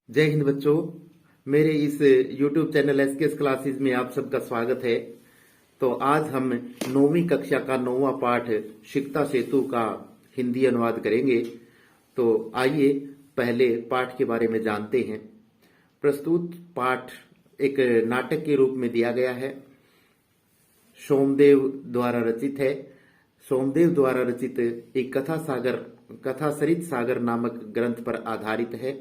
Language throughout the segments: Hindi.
जय हिंद बच्चों। मेरे इस YouTube चैनल एसकेएस क्लासेस में आप सबका स्वागत है। तो आज हम 9वीं कक्षा का 9वां पाठ शिक्षा सेतु का हिंदी अनुवाद करेंगे। तो आइए पहले पाठ के बारे में जानते हैं। प्रस्तुत पाठ एक नाटक के रूप में दिया गया है। सोमदेव द्वारा रचित है। सोमदेव द्वारा रचित एक कथा सरित सागर नामक ग्रंथ पर आधारित है।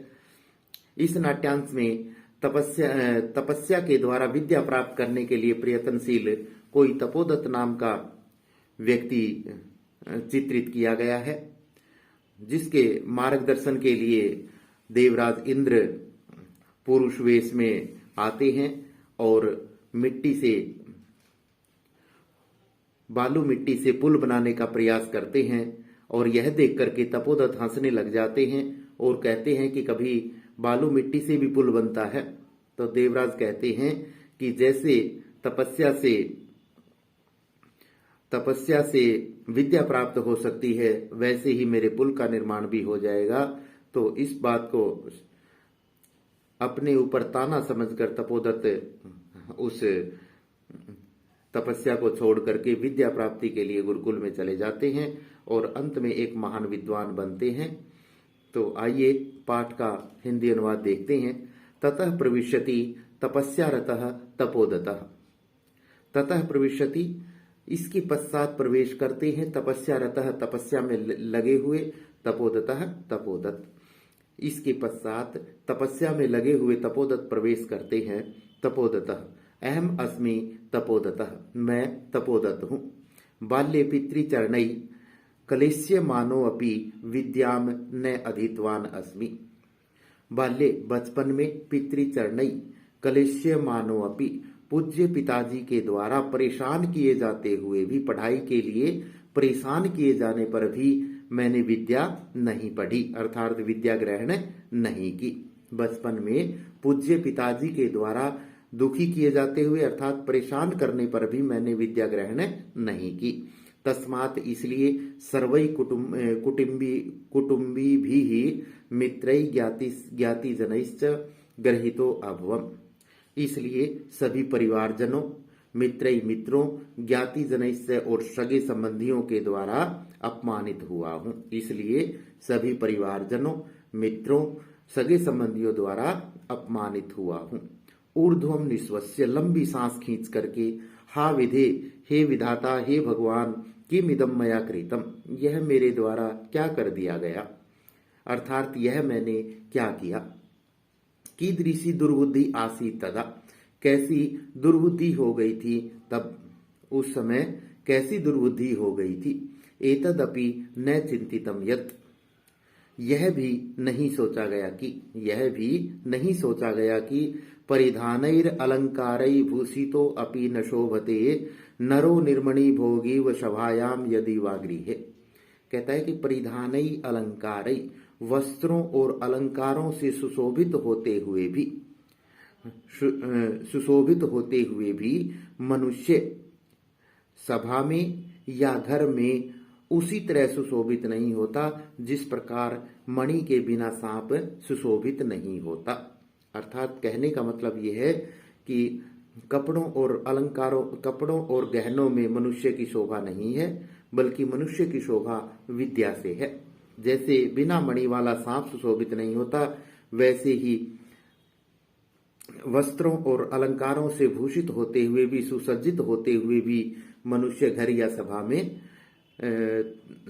इस नाट्यांश में तपस्या के द्वारा विद्या प्राप्त करने के लिए प्रयत्नशील कोई तपोदत्त नाम का व्यक्ति चित्रित किया गया है, जिसके मार्गदर्शन के लिए देवराज इंद्र पुरुष वेश में आते हैं और बालू मिट्टी से पुल बनाने का प्रयास करते हैं। और यह देख करके तपोदत्त हंसने लग जाते हैं और कहते हैं कि कभी बालू मिट्टी से भी पुल बनता है। तो देवराज कहते हैं कि जैसे तपस्या से विद्या प्राप्त हो सकती है, वैसे ही मेरे पुल का निर्माण भी हो जाएगा। तो इस बात को अपने ऊपर ताना समझकर तपोदत्त उस तपस्या को छोड़ करके विद्या प्राप्ति के लिए गुरुकुल में चले जाते हैं और अंत में एक महान विद्वान बनते हैं। तो आइए पाठ का हिंदी अनुवाद देखते हैं। ततः प्रविशति तपस्यारतः तपोदतः। ततः प्रविशति, इसके पश्चात प्रवेश करते हैं, तपस्यारतः तपस्या में लगे हुए, तपोदतः तपोदत्त। इसके पश्चात तपस्या में लगे हुए तपोदत्त प्रवेश करते हैं। तपोदतः अहम अस्मि तपोदतः, मैं तपोदत्त हूं। बाल्ये पितृचरणै कलेश्यमानो अपि विद्याम न अधीतवान अस्मि। बाल्ये बचपन में, पितृचरणै कलेश्यमानो अपि पूज्य पिताजी के द्वारा परेशान किए जाते हुए भी, पढ़ाई के लिए परेशान किए जाने पर भी मैंने विद्या नहीं पढ़ी, अर्थात विद्या ग्रहण नहीं की। बचपन में पूज्य पिताजी के द्वारा दुखी किए जाते हुए अर्थात परेशान करने पर भी मैंने विद्या ग्रहण नहीं की। तस्मात्, इसलिए सर्वै कुटुंबी भी ही मित्रै ज्ञाति जनैश्च ग्रहीतो अभवम्। इसलिए सभी परिवारजनों, मित्रों, ज्ञाति जनैश्च और सगे संबंधियों के द्वारा अपमानित हुआ हूं। इसलिए सभी परिवारजनों, मित्रों, सगे संबंधियों द्वारा अपमानित हुआ हूं। ऊर्ध्वम निश्वस्य, लंबी सांस खींच करके, हा विधे, हे विधाता, हे भगवान, किमिदं मया कृतम, यह मेरे द्वारा क्या कर दिया गया, अर्थात यह मैंने क्या किया। कीदृशी दुर्बुद्धि आसीत् तदा, कैसी दुर्बुद्धि हो गई थी तब, उस समय कैसी दुर्बुद्धि हो गई थी। एतदपि न चिंतितम यत्, यह भी नहीं सोचा गया कि परिधानैर अलंकारै भूषितो अपि न शोभते नरो निर्मणि भोगी व सभायाम यदि वा गृहे। कहता है कि परिधानै अलंकारै, वस्त्रों और अलंकारों से सुशोभित होते हुए भी मनुष्य सभा में या घर में उसी तरह सुशोभित नहीं होता जिस प्रकार मणि के बिना सांप सुशोभित नहीं होता। अर्थात कहने का मतलब यह है कि कपड़ों और गहनों में मनुष्य की शोभा नहीं है, बल्कि मनुष्य की शोभा विद्या से है। जैसे बिना मणि वाला सांप सुशोभित नहीं होता, वैसे ही वस्त्रों और अलंकारों से भूषित होते हुए भी, सुसज्जित होते हुए भी मनुष्य घर या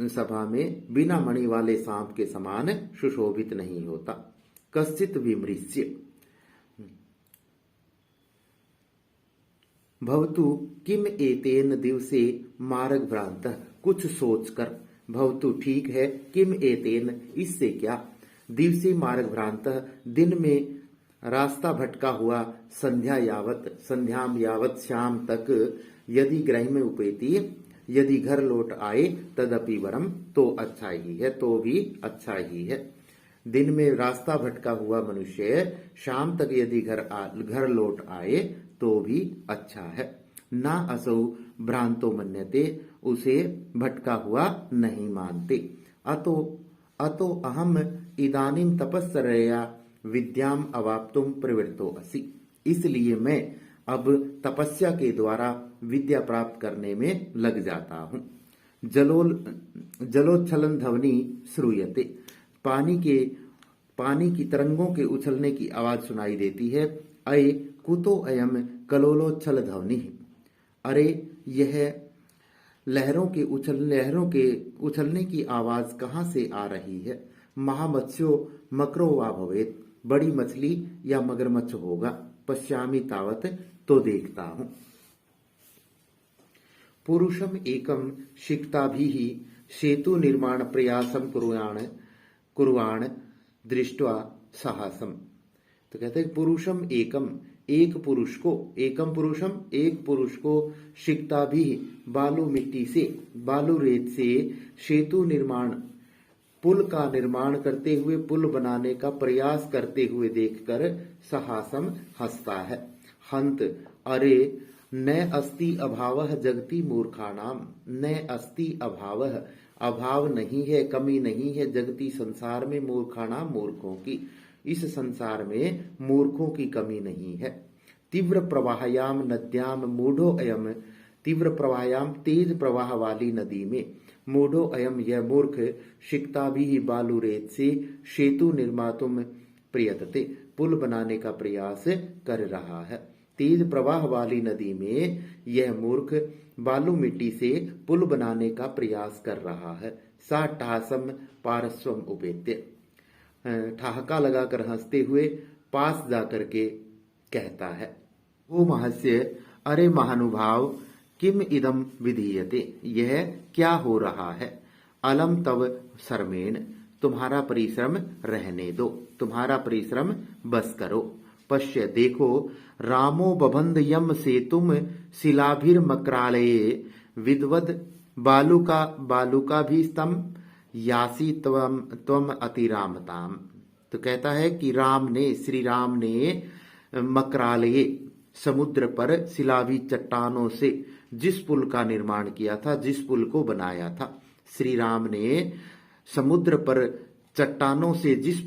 सभा में बिना मणि वाले सांप के समान सुशोभित नहीं होता। कश्चित विमृश्य भवतु किम एतेन दिवसे मार्ग भ्रांतः, कुछ सोचकर, भवतु ठीक है, किम एतेन इससे क्या, दिवसे मार्ग भ्रांतः दिन में रास्ता भटका हुआ, संध्याम यावत शाम तक, यदि गृह में उपेति, यदि घर लौट आए, तदपि वरम तो अच्छा ही है, तो भी अच्छा ही है। दिन में रास्ता भटका हुआ मनुष्य शाम तक यदि घर लौट आए तो भी अच्छा है। ना असौ भ्रांतो मन्यते, उसे भटका हुआ नहीं मानते। अतो अहम इदानीम तपस्सरया विद्याम अवाप्तुम प्रवृत्तो असि। इसलिए मैं अब तपस्या के द्वारा विद्या प्राप्त करने में लग जाता हूँ। जलोच्छलन ध्वनि श्रूयते। पानी की तरंगों के उछलने की आवाज सुनाई देती है। अये कुतो अयम कलोलोच्छल ध्वनि। अरे यह लहरों के उछलने की आवाज कहाँ से आ रही है? महामत्स्यो मकरो वा भवेत। बड़ी मछली या मगरमच्छ होगा। पश्यामि तावत, तो देखता हूं। पुरुषम एकम शिक्ताभिः सेतु निर्माण प्रयासम कुर्वाण दृष्ट्वा साहसम। तो कहते हैं पुरुषम एकम, एक पुरुष को शिक्ताभिः बालू मिट्टी से, बालू रेत से सेतु निर्माण, पुल का निर्माण करते हुए, पुल बनाने का प्रयास करते हुए देखकर साहसम हंसता है। हंत अरे न अस्ति अभावः जगति मूर्खाणाम। न अस्ति अभावः, अभाव नहीं है, कमी नहीं है, जगति संसार में, मूर्खाणाम मूर्खों की, इस संसार में मूर्खों की कमी नहीं है। तीव्र प्रवाहयाम नद्याम मूढ़ो अयम। तीव्र प्रवाहयाम, तेज प्रवाह वाली नदी में, मूढ़ो अयम यह मूर्ख, शिक्ताभिः बालू रेत से सेतु निर्मातुम प्रयतते, पुल बनाने का प्रयास कर रहा है। तेज प्रवाह वाली नदी में यह मूर्ख बालू मिट्टी से पुल बनाने का प्रयास कर रहा है। सा टासम पारस्वम उपेत्य। ठहाका लगाकर हंसते हुए पास जाकर के कहता है, वो महस्य, अरे महानुभाव, किम इदम विधीयते, यह क्या हो रहा है? अलम तव शर्मेण, तुम्हारा परिश्रम रहने दो, तुम्हारा परिश्रम बस करो। पश्य देखो, रामो बबंध यम सेतुम शिलाभिर्मक्रालये विद्वद बालुका भी स्तम यासी त्वम अतिरामताम। तो कहता है कि श्री राम ने मक्रालये, समुद्र पर शिलाभी चट्टानों से जिस पुल का निर्माण किया था, जिस पुल को बनाया था, श्री राम ने समुद्र पर चट्टानों से जिस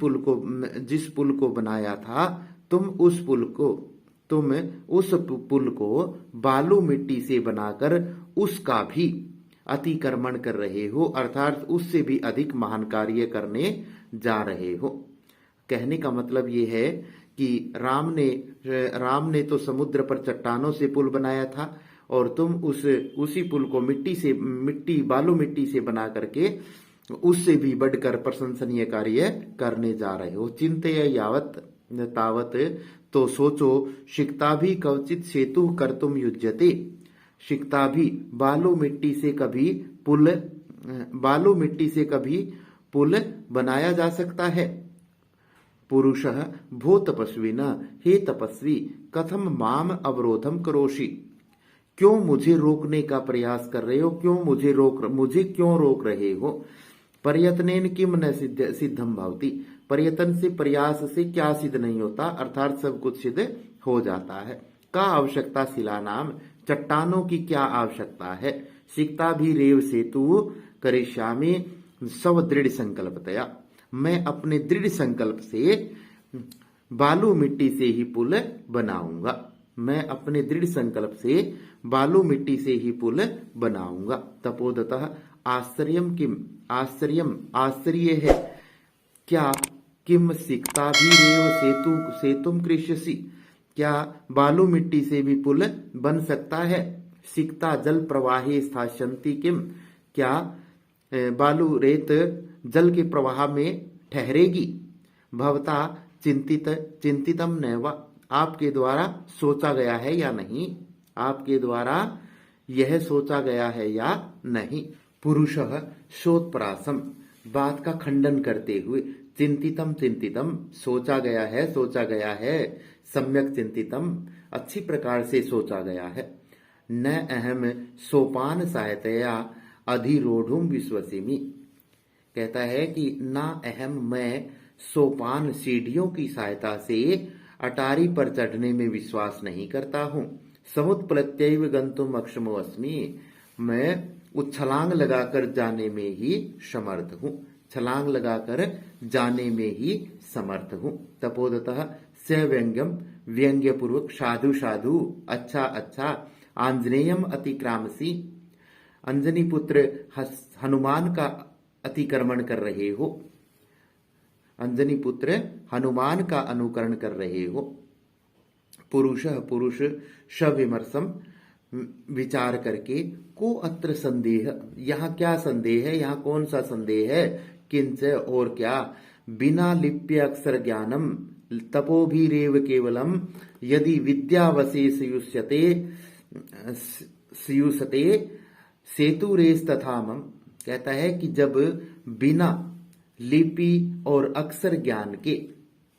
पुल को बनाया था, तुम उस पुल को बालू मिट्टी से बनाकर उसका भी अतिक्रमण कर रहे हो, अर्थात उससे भी अधिक महान कार्य करने जा रहे हो। कहने का मतलब ये है कि राम ने तो समुद्र पर चट्टानों से पुल बनाया था और तुम उसी पुल को बालू मिट्टी से बना करके उससे भी बढ़कर प्रशंसनीय कार्य करने जा रहे हो। चिंतय यावत तावत, तो सोचो, शिक्ता भी कवचित सेतु कर्तुम युज्यते। शिक्ता भी बालू मिट्टी से कभी पुल बनाया जा सकता है। पुरुषः भो तपस्विन, हे तपस्वी, कथम माम अवरोधम करोषि, क्यों मुझे रोकने का प्रयास कर रहे हो? मुझे क्यों रोक रहे हो? प्रयत्नेन किम न सिद्धम भवति, प्रयत्न से, प्रयास से क्या सिद्ध नहीं होता, अर्थात सब कुछ सिद्ध हो जाता है। का आवश्यकता शिला नाम, चट्टानों की क्या आवश्यकता है? सिक्ता भी रेव सेतु करिष्यामि सव दृढ़ संकल्पतया, मैं अपने दृढ़ संकल्प से बालू मिट्टी से ही पुल बनाऊंगा। मैं अपने दृढ़ संकल्प से बालू मिट्टी से ही पुल बनाऊंगा। तपोदतः आश्चर्यम किम, आश्चर्य है क्या? किम सिक्ता भी रेव सेतुम कृष्यसि, क्या बालू मिट्टी से भी पुल बन सकता है? सिक्ता जल प्रवाहे स्थास्यन्ति किम, क्या बालू रेत जल के प्रवाह में ठहरेगी? भवता चिंतितम नैव, आपके द्वारा सोचा गया है या नहीं? आपके द्वारा यह सोचा गया है या नहीं? पुरुषः शोत्प्रासम, बात का खंडन करते हुए, चिंतितम, सोचा गया है, सम्यक चिंतितम, अच्छी प्रकार से सोचा गया है। न अहम सोपान सहायतया अधिरोढ़ुम विश्वसिमि, कहता है कि ना अहम, मैं सोपान सीढ़ियों की सहायता से अटारी पर चढ़ने में विश्वास नहीं करता हूँ। समुत्प्लत्यैव गंतुम अक्षमो अस्मि, मैं उच्छलांग लगाकर जाने में ही समर्थ हूँ। छलांग लगाकर जाने में ही समर्थ हूं। तपोदतः स व्यंग्यम व्यंग्य पूर्वक साधु साधु अच्छा अच्छा आंजनेयम अतिक्रामसी, अंजनी पुत्र हनुमान का अतिक्रमण कर रहे हो, अंजनी पुत्र हनुमान का अनुकरण कर रहे हो। पुरुष पुरुष सविमर्शम विचार करके, को अत्र संदेह, यहाँ क्या संदेह है, यहाँ कौन सा संदेह है, किंच और क्या, बिना लिप्य अक्षर ज्ञानम तपोभिरेव केवलम यदि विद्यावशेष युष्यते सेतुरेस तथामम। कहता है कि जब बिना लिपि और अक्षर ज्ञान के,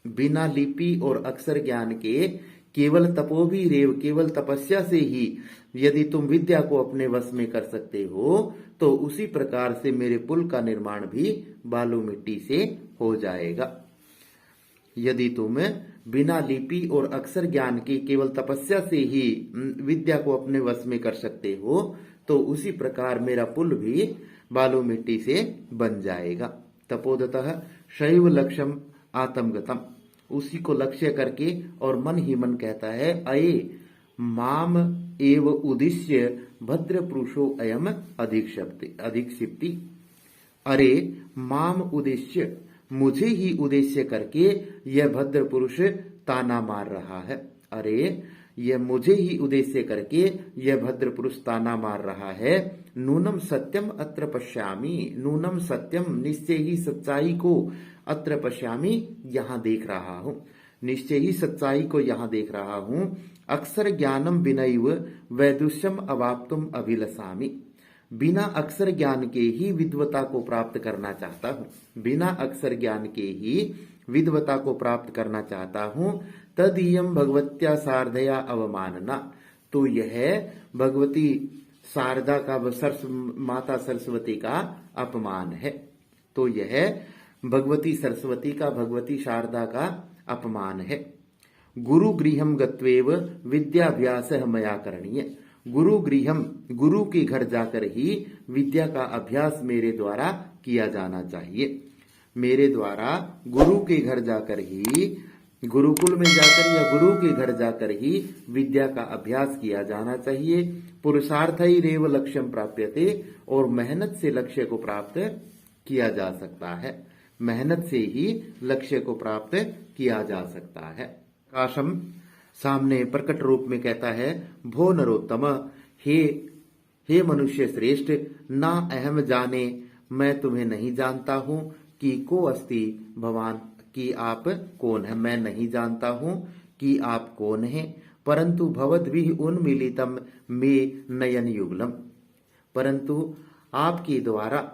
बिना लिपि और अक्षर ज्ञान के केवल तपोभिरेव, केवल तपस्या से ही यदि तुम विद्या को अपने वश में कर सकते हो तो उसी प्रकार से मेरे पुल का निर्माण भी बालू मिट्टी से हो जाएगा। यदि तुम बिना लिपि और अक्षर ज्ञान के केवल तपस्या से ही विद्या को अपने वश में कर सकते हो तो उसी प्रकार मेरा पुल भी बालू मिट्टी से बन जाएगा। तपोदतः शैव लक्ष्यम आत्मगतम, उसी को लक्ष्य करके और मन ही मन कहता है, अये माम एव उद्देश्य भद्र पुरुषो अयम अधिक्षिप्ति। अरे माम उद्देश्य, मुझे ही उद्देश्य करके यह भद्र पुरुष ताना मार रहा है। अरे यह मुझे ही उद्देश्य करके यह भद्र पुरुष ताना मार रहा है। नूनम सत्यम अत्र पश्यामि, नूनम सत्यम, निश्चय ही सच्चाई को, अत्र पश्यामि, यहाँ देख रहा हूं, निश्चय ही सच्चाई को यहाँ देख रहा हूं। अक्षर ज्ञानम विनैव वैदुष्यम अवाप्तुम अभिलषामि, बिना अक्षर ज्ञान के ही विद्वता को प्राप्त करना चाहता हूँ, बिना अक्षर ज्ञान के ही विद्वता को प्राप्त करना चाहता हूँ। तदीयम भगवत्या शारदया अवमानना, तो यह भगवती शारदा का, माता सरस्वती का अपमान है। तो यह भगवती सरस्वती का, भगवती शारदा का अपमान है। गुरु गृहम गत्वेव विद्याभ्यास मया करणीय, गुरु गृहम, गुरु के घर जाकर ही विद्या का अभ्यास मेरे द्वारा किया जाना चाहिए। मेरे द्वारा गुरु के घर जाकर ही, गुरुकुल में जाकर या गुरु के घर जाकर ही विद्या का अभ्यास किया जाना चाहिए। पुरुषार्थ ही रेव लक्ष्यम प्राप्यते, और मेहनत से लक्ष्य को प्राप्त किया जा सकता है, मेहनत से ही लक्ष्य को प्राप्त किया जा सकता है। काशम सामने प्रकट रूप में कहता है, भो नरोत्तम, हे मनुष्य श्रेष्ठ, ना अहम जाने, मैं तुम्हें नहीं जानता हूं, कि को अस्ति भवान, कि आप कौन है, मैं नहीं जानता हूं कि आप कौन हैं। परंतु भवद्भिः उन्मीलितम में नयन युगलम, परंतु आपके द्वारा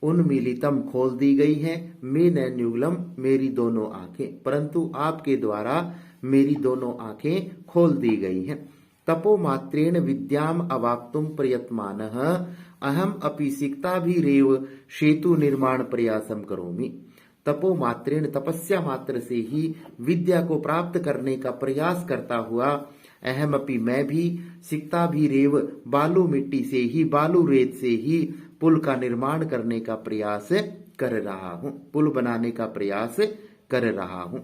उन्मीलितम खोल दी गई है, में नयन युगलम, मेरी दोनों आंखें, परंतु आपके द्वारा मेरी दोनों आंखें खोल दी गई हैं। तपो मात्रेण विद्याम अवाप्तुम प्रयत्मानः अहम अपि सिक्ताभिरेव सेतु निर्माण प्रयासम करोमि। तपो मात्रेण, तपस्या मात्र से ही विद्या को प्राप्त करने का प्रयास करता हुआ, अहम अपि, मैं भी, सिक्ताभिरेव, बालू मिट्टी से ही, बालू रेत से ही पुल का निर्माण करने का प्रयास कर रहा हूं, पुल बनाने का प्रयास कर रहा हूं।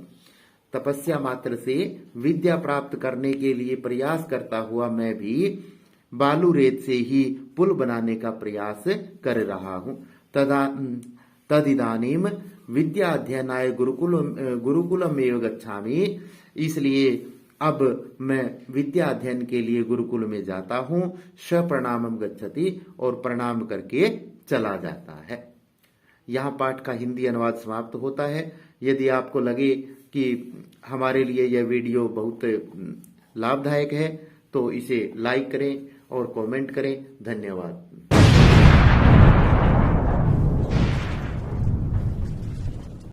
तपस्या मात्र से विद्या प्राप्त करने के लिए प्रयास करता हुआ मैं भी बालू रेत से ही पुल बनाने का प्रयास कर रहा हूं। तदिदानीम विद्या अध्ययनाय गुरुकुलम एव गच्छामि, इसलिए अब मैं विद्या अध्ययन के लिए गुरुकुल में जाता हूं। सप्रणामम गच्छति, और प्रणाम करके चला जाता है। यहाँ पाठ का हिंदी अनुवाद समाप्त होता है। यदि आपको लगे कि हमारे लिए यह वीडियो बहुत लाभदायक है तो इसे लाइक करें और कमेंट करें। धन्यवाद।